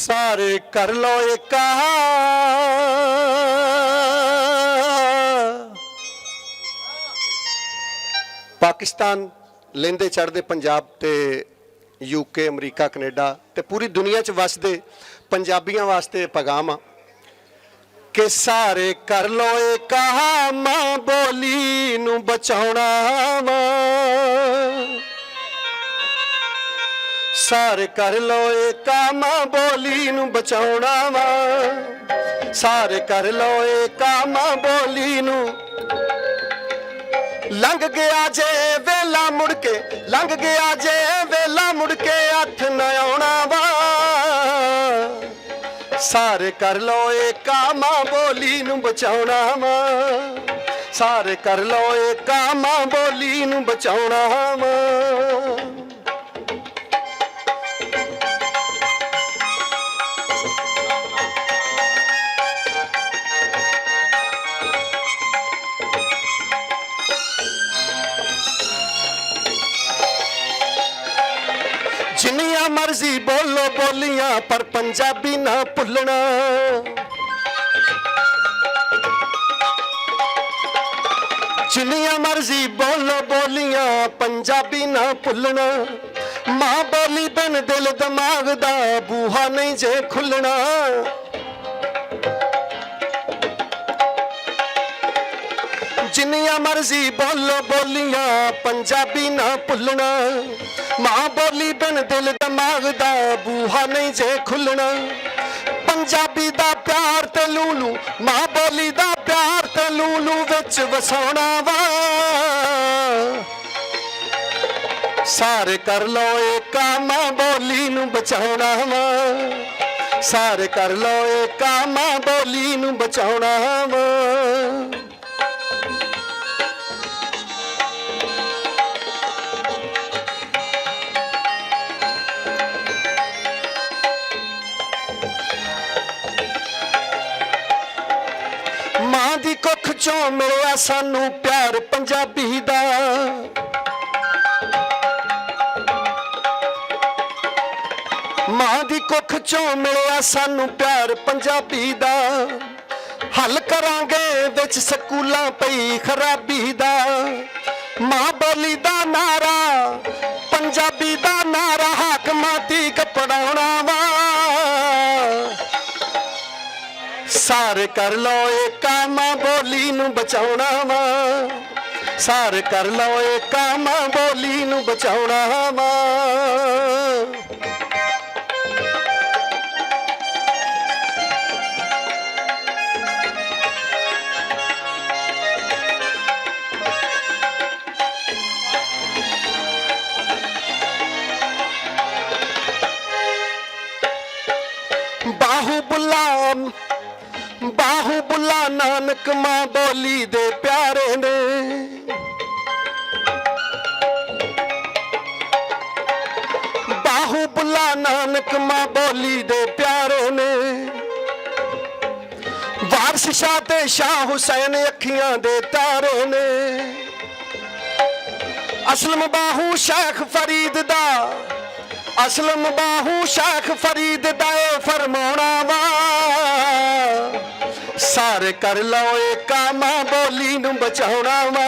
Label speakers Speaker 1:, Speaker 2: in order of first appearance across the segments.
Speaker 1: सारे कर लो एक पाकिस्तान लेंदे चढ़दे पंजाब ते यूके अमरीका कनेडा ते पूरी दुनिया च वसदे पंजाबियों वास्ते पैगाम आ कि सारे कर लो एक मां बोली नूं बचाउणा वा सारे कर लो एक मां बोली नूं बचाउणा वा सारे कर लो एक मां बोली नूं लंघ गया जे वेला मुड़ के लंघ गया जे वेला मुड़ के हथ न आउणा वा सारे कर लो एक मां बोली नूं बचाउणा वा सारे कर लो एक मां बोली नूं बचाउणा वा जिन्नियां मर्जी बोलो बोलियां पर पंजाबी ना भुलना जिन्नियां मर्जी बोलो बोलियां पंजाबी ना भुलना मां बोली बिन दिल दिमाग दा बूहा नहीं जे खुलना जिन्नियां मर्जी बोलो बोलियां पंजाबी ना भुलना मां बोली बिन दिल दिमाग दा बूहा नहीं जे खुलना पंजाबी दा प्यार ते लूलू मां बोली दा प्यार ते लूलू विच वसाउणा वा सारे कर लो एक मां बोली नूं बचाउणा वा सारे कर लो एक मां बोली नूं बचाउणा वा मां दी कुख चों मिलिया सानू प्यार पंजाबी दा मां दी कुख चों मिलिया सानू प्यार पंजाबी दा हल करांगे विच स्कूलां पई खराबी दा मां बोली दा नारा पंजाबी दा नारा हाकमां दी पढ़ाउणा वा सारे कर लो एक मां बोली नूं बचाउणा वा सारे कर लो एक मां बोली नूं बचाउणा वा बाहुबुल्ला नानक मां बोली दे प्यारे ने बाहुबुल्ला नानक मां बोली दे प्यारे ने वारिस शाह ते शाह हुसैन अखियां दे तारे ने असलम बाहू शेख फरीद दा असलम बाहू शेख फरीद दा फरमाउणा वा सारे कर लो एक मां बोली नूं बचाउणा वा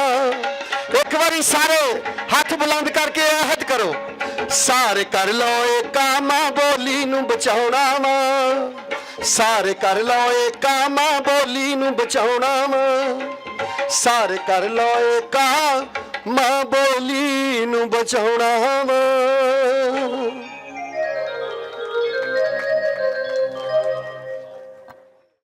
Speaker 1: एक बारी सारे हाथ बुलंद करके अहद करो सारे कर लो एक मां बोली नूं बचाउणा वा सारे कर लो एक मां बोली नूं बचाउणा वा सारे कर लो एक मां बोली नूं बचाउणा वा